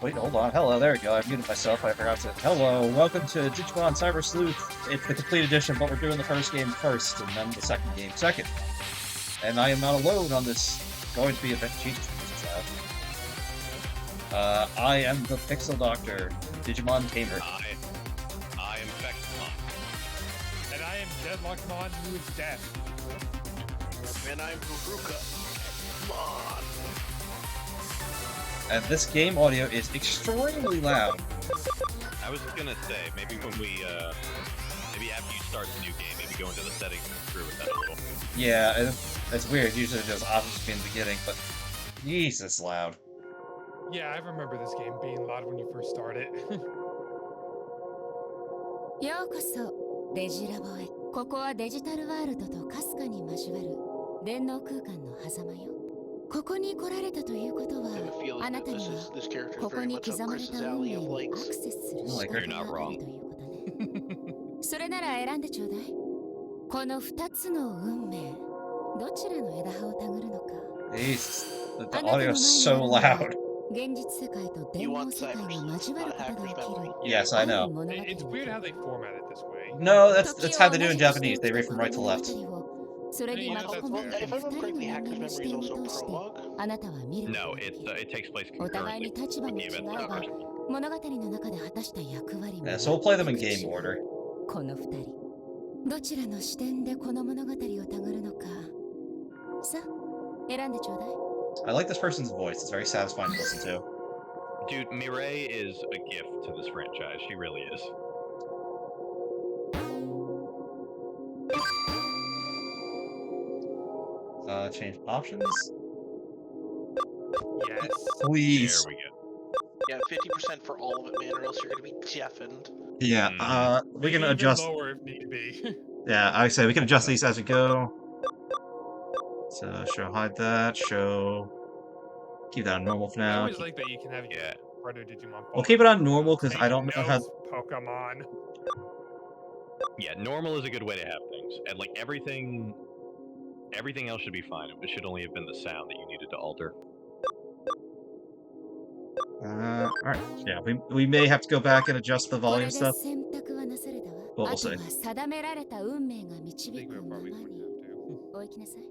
Wait, hold on. Hello, there we go. I muted myself. I forgot to. Hello, welcome to Digimon Cyber Sleuth. It's the complete edition, but we're doing the first game first, and then the second game second. And I am not alone on this going to be event. Jesus, this is loud. I am the Pixel Doctor, Digimon Tamer. I am Vexmon. And I am Deadlockmon, who is death. And I'm Haruka. Come on. And this game audio is extremely loud. I was gonna say, maybe when we, maybe after you start the new game, maybe go into the settings and screw with that a little. Yeah, it's weird. Usually it just obviously in the beginning, but Jesus, loud. Yeah, I remember this game being loud when you first started. ようこそデジラボへ。ここはデジタルワールドとかすかに交わる電脳空間の狭間よ。ここに来られたということは、あなたにはここに刻まれた運命にアクセスする資格があるということね。それなら選んでちょうだい。この2つの運命、どちらの枝葉をたぐるのか。Jesus, the audio is so loud. 現実世界と電脳世界が交わることが起きる。 Yes, I know. It's weird how they format it this way. No, that's how they do in Japanese. They read from right to left. それに巻き込まれた2人の人間の視点を通してあなたは見ること No, ができ it takes place お互い concurrently に立場も with 違 the え event ば first. 物語の中で果たした役割も Yeah, so we'll play them in game order. この2人どちらの視点でこの物語をたぐるのかさあ選んでちょうだい I like this person's voice. It's very satisfying to listen to. Dude, Mireille is a gift to this franchise. She really is. Change options? Yes. Please. There we go. Yeah, 50% for all of it, man, or else you're gonna be deafened. Yeah, we can Even adjust. lower if need be. Yeah, I say we can adjust these as we go. So, show hide that, show. Keep that on normal for I now. always like that you can have your Yeah. partner Digimon. We'll keep it on normal because I Take don't know how. notes, Pokemon. Yeah, normal is a good way to have things. And like everything else should be fine. It should only have been the sound that you needed to alter. Alright. Yeah, we may have to go back and adjust the これ volume で stuff. 選択はなされたわ Well, あ we'll と see. は定められた運命が I 導 think く we're まま probably に going to have to. お行きなさい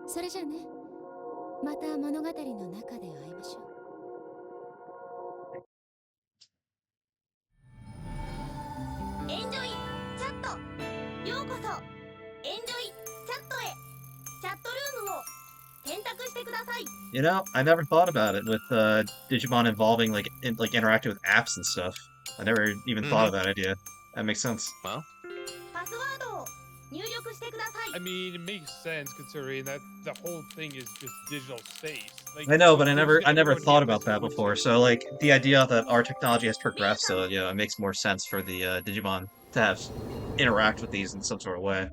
それじゃあねまた物語の中で会いましょうエンジョイチャットようこそエンジョイチャットへチャットルームを選択してください You know, I never thought about it with Digimon involving like interacting with apps and stuff. I never even thought of that idea. That makes sense. Well, パスワードを入力してください I mean, it makes sense considering that the whole thing is just digital space. Like, I know, but I there's never gonna be thought no about that difference before. between- So like the idea that our technology has progressed, so you know, it makes more sense for the Digimon to have interact with these in some sort of way.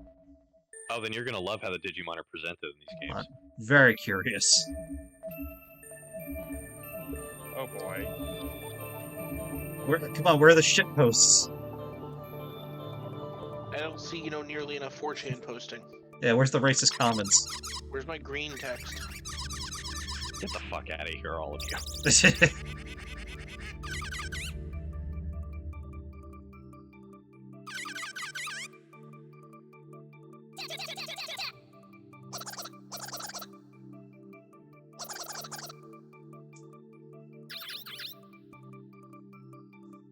oh, then you're gonna love how the Digimon are presented in these games. Very curious. Oh boy. Come on, where are the shit posts? I don't see, nearly enough 4chan posting. Yeah, where's the racist comments? Where's my green text? Get the fuck out of here, all of you.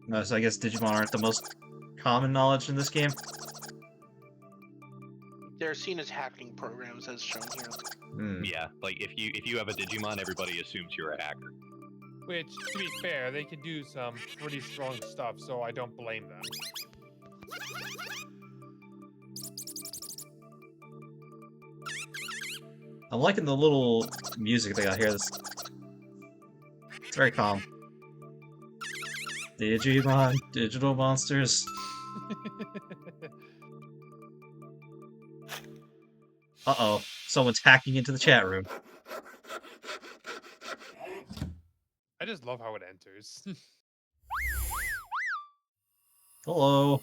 No, so I guess Digimon aren't the most common knowledge in this game. They're seen as hacking programs, as shown here. Hmm. Yeah, like if you have a Digimon, everybody assumes you're a hacker. Which, to be fair, they could do some pretty strong stuff, so I don't blame them. I'm liking the little music they got here. It's very calm. Digimon, digital monsters. Uh-oh, someone's hacking into the chat room. I just love how it enters. Hello.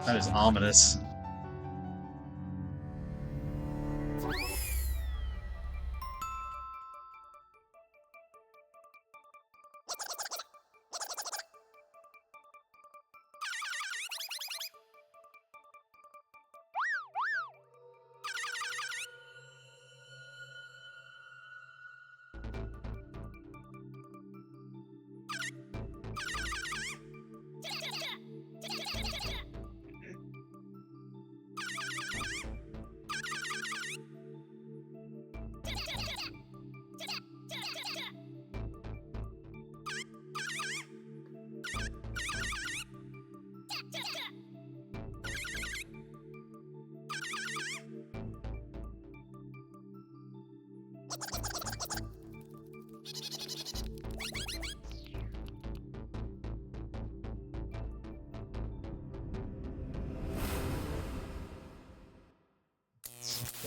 That is ominous.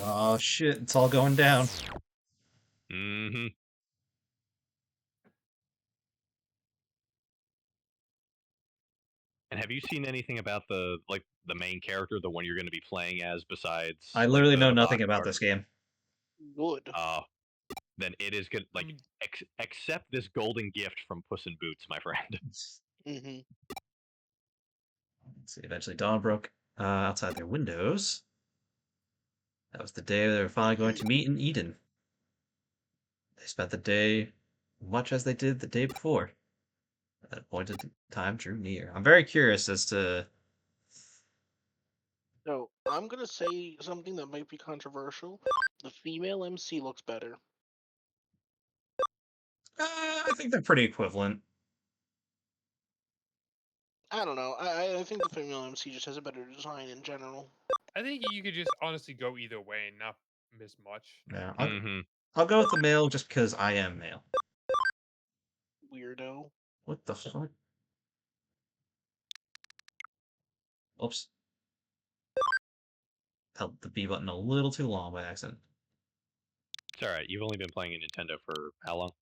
Oh shit, it's all going down. Mm-hmm. And have you seen anything about the main character, the one you're going to be playing as, besides? I literally know the nothing box about art? this game. Good. Then it is good. Like, accept this golden gift from Puss in Boots, my friend. Mm-hmm. Let's see, eventually dawn broke outside their windows. That was the day they were finally going to meet in Eden. They spent the day much as they did the day before. That appointed time drew near. I'm very curious as to... So I'm gonna say something that might be controversial. The female MC looks better. I think they're pretty equivalent. I don't know. I think the female MC just has a better design in general. I think you could just honestly go either way and not miss much. Yeah, Mm-hmm. I'll go with the male just because I am male. Weirdo. What the fuck? Oops. Held the B button a little too long by accident. It's all right. You've only been playing a Nintendo for how long?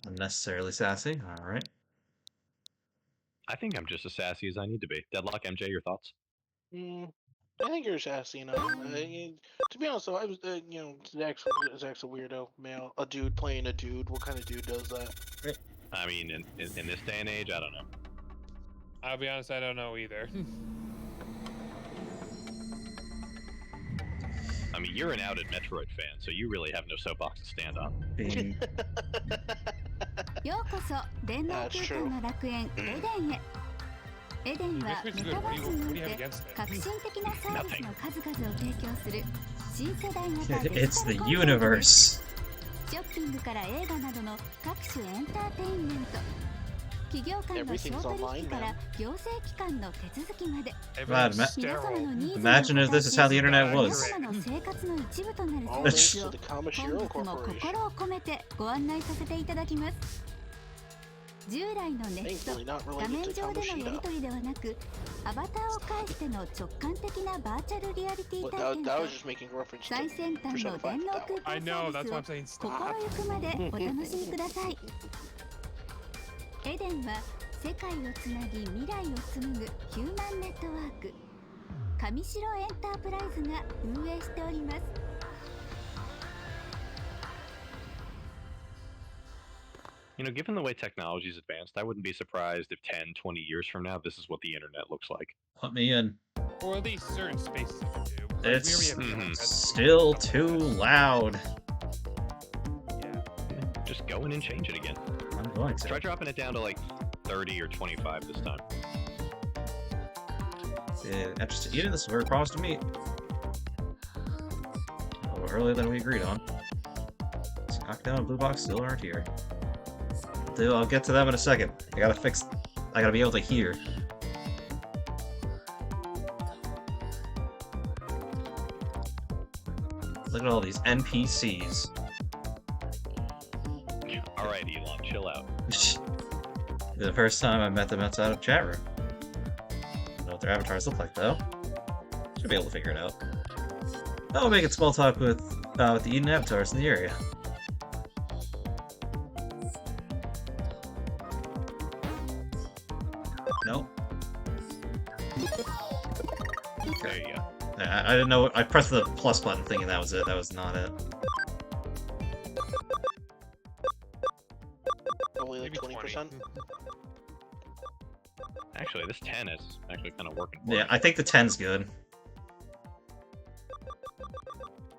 Unnecessarily sassy. Alright. I think I'm just as sassy as I need to be. Deadlock, MJ, your thoughts? I think you're sassy enough. To be honest, though, I was, Zach's a weirdo male. A dude playing a dude. What kind of dude does that? I mean, in this day and age, I don't know. I'll be honest, I don't know either. I mean, you're an outed Metroid fan, so you really have no soapbox to stand on. Being... ようこそ電脳空間の楽園エデンへ。エデンはメタバースにおいて革新的なサービスの数々を提供する新世代型デ It's ジタ the ルコンテンツ。 universe. ショッピングから映画などの各種エンターテインメント、企業間の商取引から行政機関の手続きまで、 God, 皆様のニーズに imagine if this is how the internet 皆 was. 様の生活の一部となる All サービ thanks ス to を the 本 Kamashiro 日も Corporation. 心を込めてご案内させていただきます。従来のネット Thankfully, not 画 related 面 to 上でのやり Kamoshida. 取りではなく、アバターを介しての直感的なバーチャルリアリティ Well, 体験 that と was just making reference 最 to 先端の Persona 電脳 5 空 I 間 know, サ that's ー why ビ I'm ス saying を stop. 心ゆくまでお楽しみください。エデンは世界をつなぎ未来を紡ぐヒューマンネットワーク、上白エンタープライズが運営しております。 You know, given the way technology's advanced, I wouldn't be surprised if 10, 20 years from now, this is what the internet looks like. Put me in. Or at least certain spaces you can do. Like, It's we already have still too loud. Yeah. Just go in and change it again. I'm going to. Try dropping it down to like 30 or 25 this time. Interested. Eden, this is where we promised to meet. A little earlier than we agreed on. Let's knock down blue box, still aren't here. I'll get to them in a second. I gotta be able to hear. Look at all these NPCs. Alright, Elon, chill out. The first time I met them outside of chat room. Don't know what their avatars look like though. Should be able to figure it out. I'll make it small talk with the Eden avatars in the area. Nope. There you go. I didn't know. I pressed the plus button thinking that was it. That was not it. Only like Maybe 20%. Actually, this 10 is actually kind of working for Yeah, me. I think the 10's good.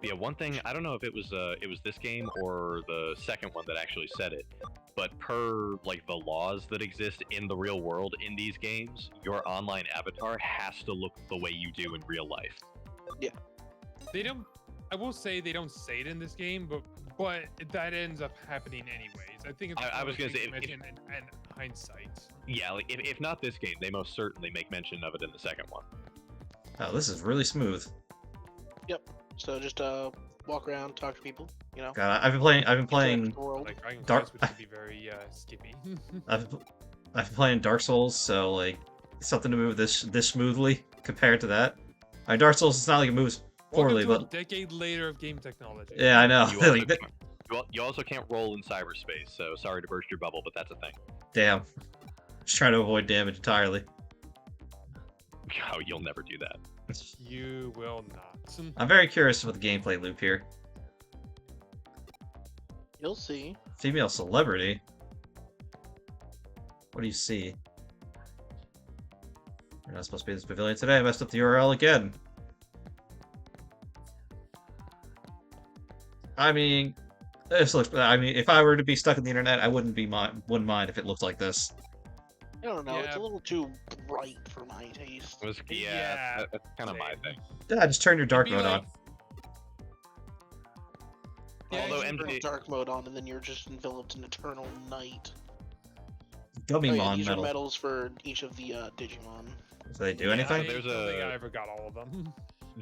Yeah, one thing, I don't know if it was this game or the second one that actually said it, but per like the laws that exist in the real world in these games, your online avatar has to look the way you do in real life. They don't. I will say they don't say it in this game, but that ends up happening anyways. I think it's. I was gonna say, mention in hindsight. Yeah, like if not this game, they most certainly make mention of it in the second one. Oh, this is really smooth. So just walk around, talk to people. You know. God, I've been playing. interact with the world. Like Dragon Dark- Quest, which could be very skippy. I've been playing Dark Souls, so like something to move this smoothly compared to that. I mean, Dark Souls, it's not like it moves poorly, Welcome to but a decade later of game technology. yeah, I know. You also, Like, you also can't roll in cyberspace, so sorry to burst your bubble, but that's a thing. damn. Just trying to avoid damage entirely. Oh, you'll never do that. You will not. I'm very curious about the gameplay loop here. You'll see. Female celebrity. What do you see? You're not supposed to be in this pavilion today. I messed up the URL again. I mean, this looks. I mean, if I were to be stuck in the internet, I wouldn't mind if it looked like this. I don't know. It's Yeah. a little too bright for my taste. It was, Yeah, that's kind of my same. thing. Yeah, just turn your dark It'd be mode like- on. Yeah, Although you Turn MJ, dark mode on, and then you're just enveloped in eternal night. Gummy Oh, yeah, Mon these medal. are medals for each of the Digimon. Do they do Yeah, anything? I There's don't think a- I ever got all of them.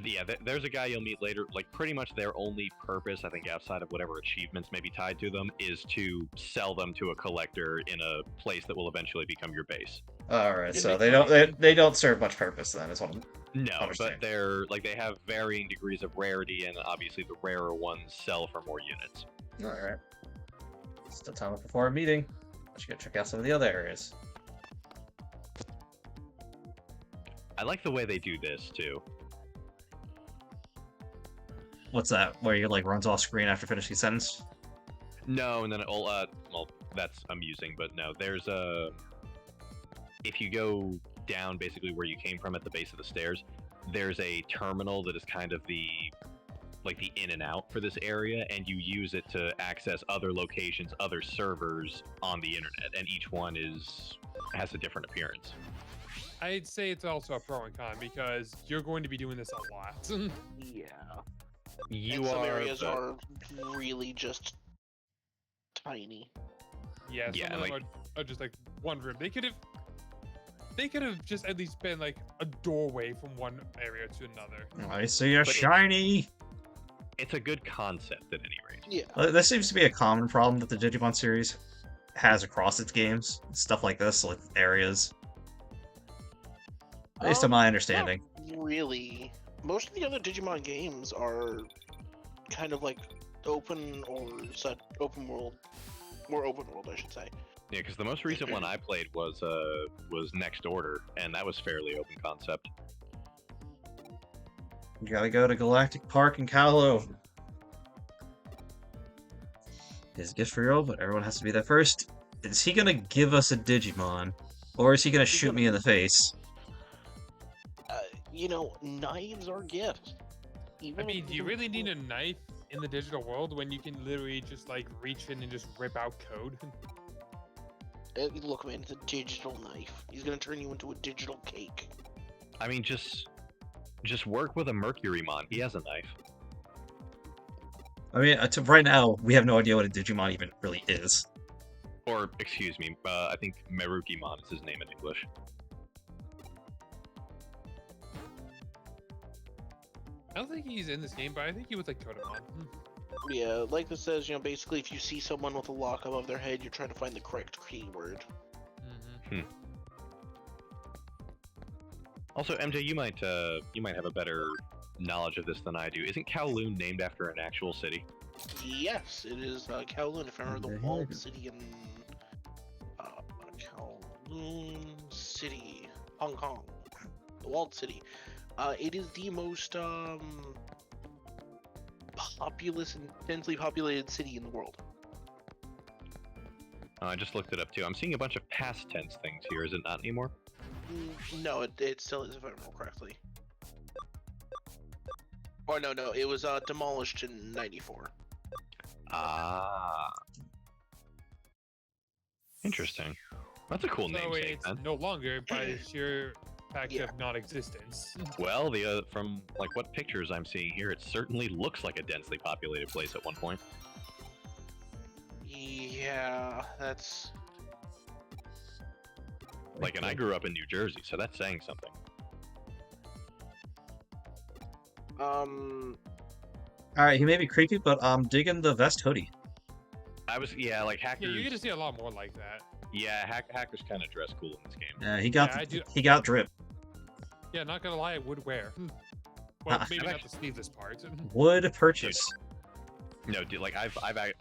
yeah, there's a guy you'll meet later. Like pretty much their only purpose, I think, outside of whatever achievements may be tied to them, is to sell them to a collector in a place that will eventually become your base. All right, Yeah, so they- they don't serve much purpose then. Is what I'm. No, Understand. but they're like they have varying degrees of rarity, and obviously the rarer ones sell for more units. All right. Still time before our meeting. I should go check out some of the other areas. I like the way they do this too. What's that? Where you like runs off screen after finishing a sentence? No, and then it'll well, that's amusing, but no, there's a. If you go down basically where you came from at the base of the stairs, there's a terminal that is kind of the in and out for this area, and you use it to access other locations, other servers on the internet, and each one has a different appearance. I'd say it's also a pro and con because you're going to be doing this a lot. Yeah. You and some are areas the- are really just tiny. Yeah, Yeah, some of them like- are just like one room. They could have just at least been like a doorway from one area to another. I see a But it- shiny. It's a good concept at any rate. Yeah. This seems to be a common problem that the Digimon series has across its games. Stuff like this, like areas. At least to my understanding. Not really. Most of the other Digimon games are kind of like open or set open world, more open world, I should say. Yeah, because the most recent one I played was Next Order, and that was fairly open concept. You gotta go to Galactic Park in Kalos. His gift for you, but everyone has to be there first. Is he gonna give us a Digimon? Or is he gonna shoot me in the face? You know, knives are gifts. I Even mean, if do you don't really need a know- knife in the digital world when you can literally just like reach in and just rip out code? Look, man, it's a digital knife. He's gonna turn you into a digital cake. I mean, just work with a Mercurymon. He has a knife. I mean, right now, we have no idea what a Digimon even really is. Or, excuse me, I think Merukimon is his name in English. I don't think he's in this game, but I think he was like Kodamon. Yeah, like this says, you know, basically if you see someone with a lock above their head, you're trying to find the correct keyword. Also, MJ, you might have a better knowledge of this than I do. Isn't Kowloon named after an actual city? Yes, it is Kowloon, if I remember the walled city in Kowloon City, Hong Kong. The walled city. It is the most populous and densely populated city in the world. I just looked it up too. I'm seeing a bunch of past tense things here. Is it not anymore? No, it still is, if I remember correctly. Or no, it was demolished in '94. Ah. Interesting. That's a cool So namesake, it's then. no longer by sheer fact of non-existence. Well, from like what pictures I'm seeing here, it certainly looks like a densely populated place at one point. Yeah, that's... Like, and I grew up in New Jersey, so that's saying something. Alright, he may be creepy, but I'm digging the vest hoodie. Yeah, like hackers. Yeah, you're gonna see a lot more like that. Yeah, hackers kind of dress cool in this game. Yeah, he got drip. Yeah, not gonna lie, I would wear. Well, maybe not the sleeveless part. Would purchase. No, dude, like I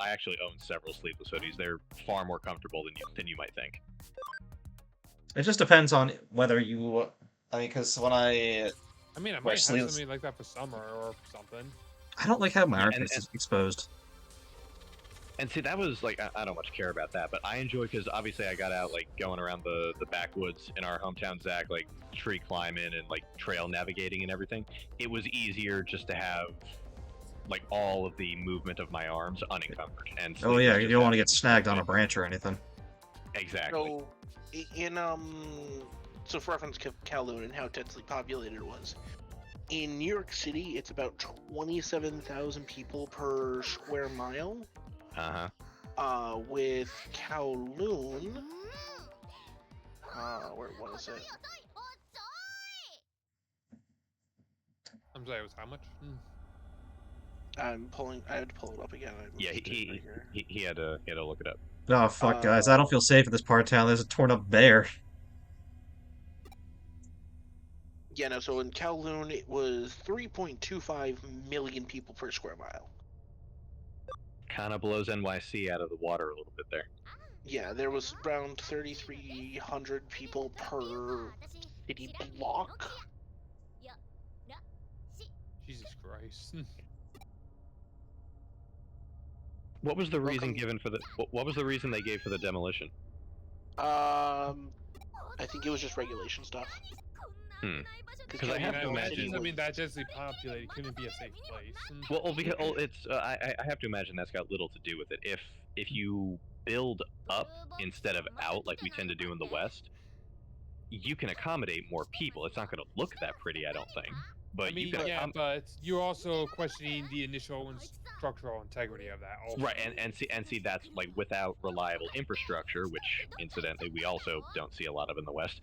actually own several sleeveless hoodies. They're far more comfortable than you might think. It just depends on whether you. I mean, because when I might have sleeveless. something like that for summer or something. I don't like having my armpits exposed. And see, that was like I don't much care about that, but I enjoy because obviously I got out like going around the backwoods in our hometown, Zach, like tree climbing and like trail navigating and everything. It was easier just to have like all of the movement of my arms unencumbered. And oh yeah, you don't want to get snagged on a branch or anything. Exactly. So so for reference to Kowloon and how densely populated it was. In New York City, it's about 27,000 people per square mile. With Kowloon, where was it? I'm sorry, it was how much? I had to pull it up again. Yeah, he had to look it up. Oh fuck, guys! I don't feel safe in this part of town. There's a torn up bear. Yeah, no. So in Kowloon, it was 3.25 million people per square mile. Kind of blows NYC out of the water a little bit there. Yeah, there was around 3,300 people per city block. Jesus Christ. What was the reason given for the? What was the reason they gave for the demolition? I think it was just regulation stuff. Because I have to imagine. I mean, that densely populated couldn't be a safe place. Well, because it's I have to imagine that's got little to do with it. If you build up instead of out like we tend to do in the West, you can accommodate more people. It's not going to look that pretty, I don't think. But I mean, but you're also questioning the initial structural integrity of that. Also. Right, and see that's like without reliable infrastructure, which incidentally we also don't see a lot of in the West.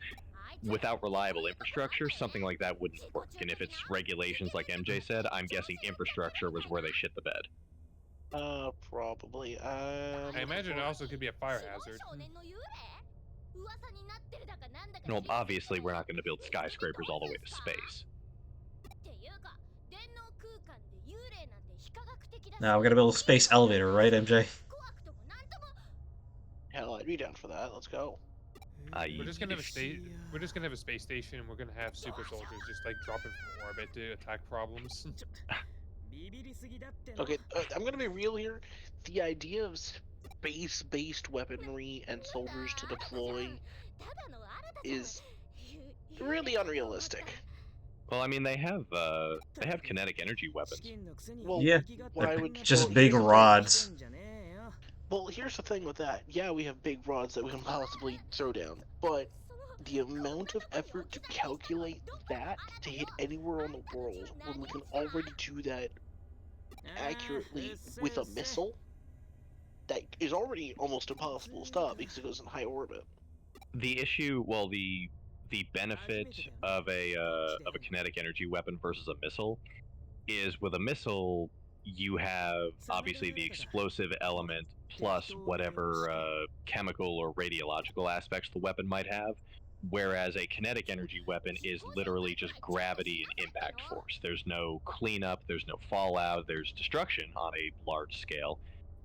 Without reliable infrastructure, something like that wouldn't work. And if it's regulations like MJ said, I'm guessing infrastructure was where they shit the bed. Probably. I imagine it also could be a fire hazard. Well, obviously we're not going to build skyscrapers all the way to space. Now we're gonna build a space elevator, right, MJ? Hell, I'd be down for that. Let's go. We're just gonna have a space station, and we're gonna have super soldiers just like dropping from orbit to attack problems. Okay, I'm gonna be real here. The idea of space-based weaponry and soldiers to deploy is really unrealistic. Well, I mean, they have kinetic energy weapons. Well, yeah, why would just big rods. Well, here's the thing with that. Yeah, we have big rods that we can possibly throw down, but the amount of effort to calculate that to hit anywhere in the world when we can already do that accurately with a missile, that is already almost impossible to stop because it goes in high orbit. The issue, well, the benefit of a kinetic energy weapon versus a missile is with a missile you have obviously the explosive element plus whatever chemical or radiological aspects the weapon might have. Whereas a kinetic energy weapon is literally just gravity and impact force. There's no cleanup, there's no fallout, there's destruction on a large scale,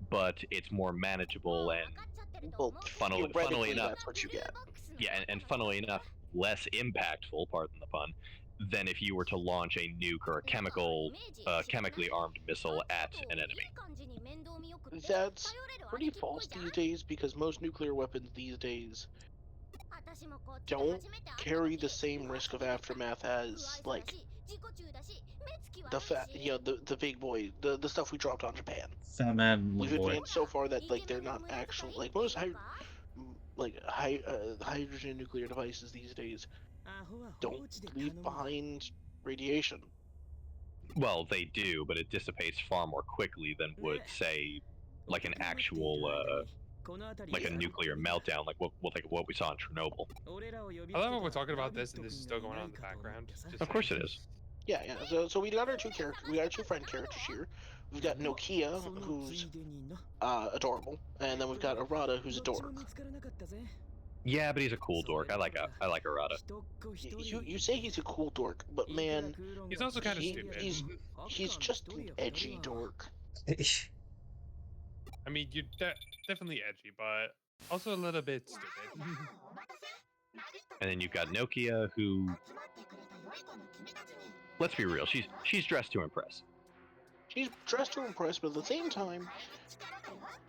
but it's more manageable and Well, funnily theoretically, enough, that's what you get. yeah, and funnily enough, less impactful, pardon the pun, than if you were to launch a nuke or a chemically armed missile at an enemy. That's pretty false these days because most nuclear weapons these days don't carry the same risk of aftermath as like the big boy, the stuff we dropped on Japan. Fat man, We've little boy. advanced so far that like they're not actual like most hydrogen nuclear devices these days don't leave behind radiation. Well, they do, but it dissipates far more quickly than would, say, like an actual, like a nuclear meltdown, like what we saw in Chernobyl. I love when we're talking about this and this is still going on in the background. Of course it is. Yeah. So we got our two characters. We got our two friend characters here. We've got Nokia, who's adorable, and then we've got Arata, who's a dork. Yeah, but he's a cool dork. I like Arata. You say he's a cool dork, but man, He's also kind of stupid. He's just an edgy dork. I mean, you're definitely edgy, but also a little bit stupid. And then you've got Nokia, who, let's be real, she's dressed to impress. She's dressed to impress, but at the same time,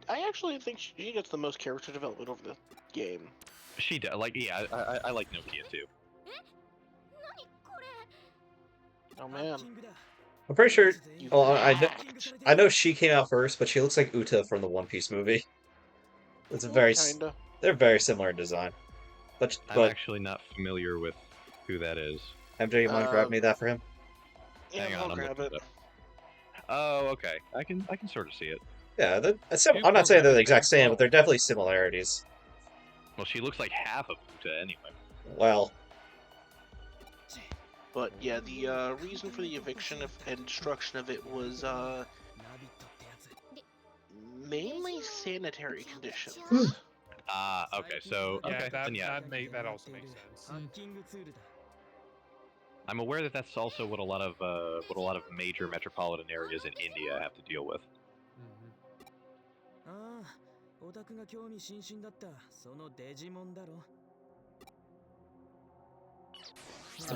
I actually think she gets the most character development over the game. She does. Like, yeah, I like Nokia too. Oh man. I'm pretty sure. Well, I know she came out first, but she looks like Uta from the One Piece movie. It's Kinda. They're very similar in design. But I'm actually not familiar with who that is. MJ, you mind grab me that for him? Yeah, Hang on, I'll grab it. Oh, okay. I can sort of see it. Yeah, I'm not saying they're the exact same, but they're definitely similarities. Well, she looks like half of Uta anyway. Well, but yeah, the reason for the eviction and destruction of it was mainly sanitary conditions. Okay, so okay, then yeah, that also makes sense. I'm aware that that's also what a lot of major metropolitan areas in India have to deal with.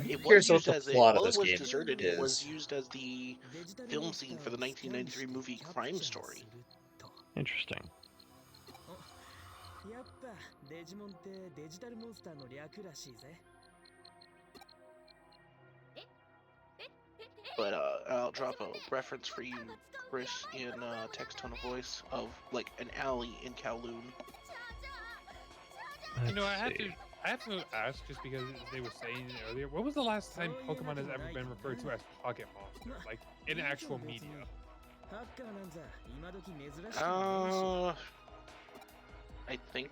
It here's was what used the as plot of while this it was game deserted, it was is. used as the film scene for the 1993 movie Crime Story. Interesting. But I'll drop a reference for you, Chris, in text tone of voice of like an alley in Kowloon. You know, I have to ask just because they were saying it earlier. When was the last time Pokemon has ever been referred to as Pocket Monster, like in actual media? I think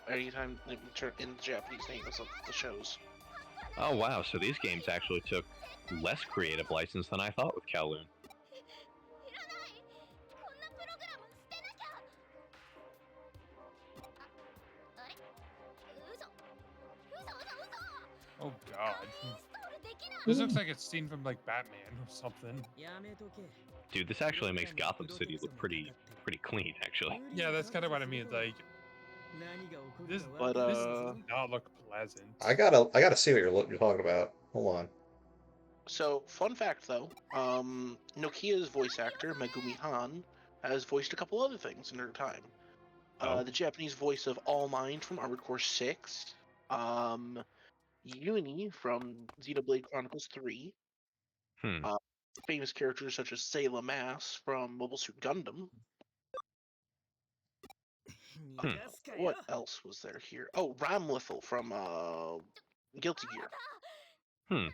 anytime in the Japanese names of the shows. Oh wow, so these games actually took less creative license than I thought with Kowloon. Oh god. This looks like it's seen from like Batman or something. Dude, this actually makes Gotham City look pretty clean, actually. Yeah, that's kind of what I mean. Like, this does not look pleasant. I gotta see what you're talking about. Hold on. So, fun fact though, Nokia's voice actor Megumi Han has voiced a couple other things in her time. The Japanese voice of All Mind from Armored Core 6, Uni from Xenoblade Chronicles 3, famous characters such as Sayla Mass from Mobile Suit Gundam. What else was there here? Oh, Ramlethal from Guilty Gear.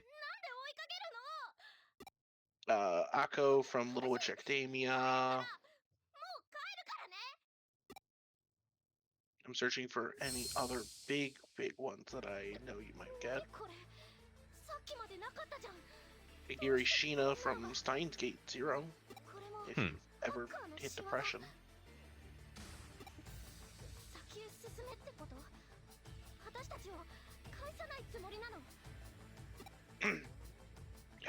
Akko from Little Witch Academia. I'm searching for any other big ones that I know you might get. Higiri Shina from Steins Gate Zero, if you've ever hit depression.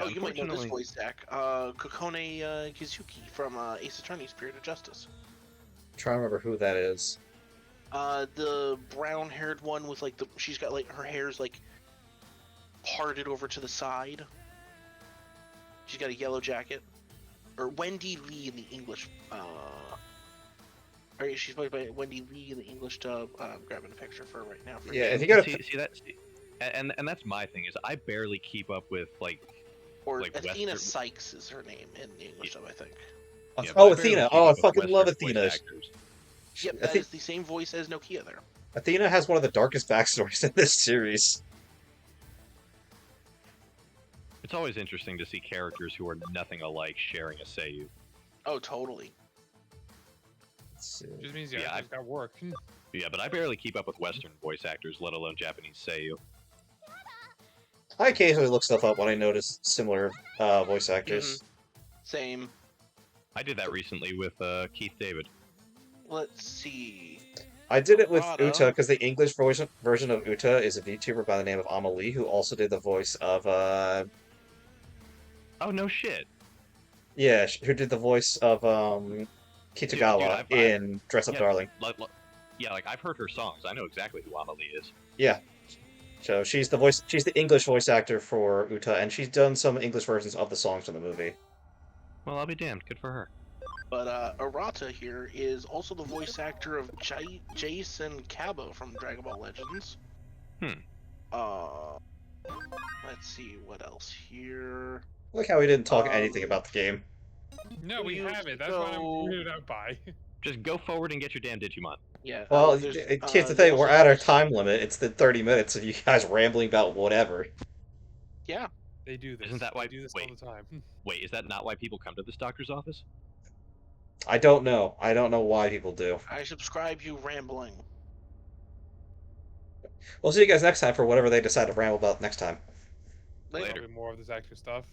Oh, you might know this voice, Zach. Kokone Kizuki from Ace Attorney: Spirit of Justice. I'm trying to remember who that is. The brown-haired one with like she's got like her hair's like parted over to the side. She's got a yellow jacket. Or Wendy Lee in the English. She's played by Wendy Lee in the English dub. I'm grabbing a picture for her right now. Yeah, if you gotta see that, and that's my thing is I barely keep up with like. Or like Athena Western... Sykes is her name in the English dub, I think. Yeah, oh, Athena! Oh, I fucking love Athena. Yep, that is the same voice as Nokia there. Athena has one of the darkest backstories in this series. It's always interesting to see characters who are nothing alike sharing a seiyuu. Oh, totally. Just means I've got work. Yeah, but I barely keep up with Western voice actors, let alone Japanese seiyuu. I occasionally look stuff up when I notice similar voice actors. Mm-hmm. Same. I did that recently with Keith David. Let's see. I did it with Uta because the English version of Uta is a VTuber by the name of Amelie, who also did the voice of Oh no shit! Yeah, who did the voice of Kitagawa in Dress Up Darling. Yeah, like I've heard her songs. I know exactly who Amelie is. Yeah. So she's the English voice actor for Uta, and she's done some English versions of the songs from the movie. Well, I'll be damned. Good for her. But Arata here is also the voice actor of Jason Cabo from Dragon Ball Legends. Let's see what else here. Look how we didn't talk anything about the game. No, we haven't. That's what I'm weirded out by. Just go forward and get your damn Digimon. Yeah. Well, here's the thing. We're at our time limit. It's the 30 minutes of you guys rambling about whatever. Yeah. They do this. Isn't that why? They do this all the time. Wait, is that not why people come to this doctor's office? I don't know. I don't know why people do. I subscribe you rambling. We'll see you guys next time for whatever they decide to ramble about next time. Later. More of this extra stuff.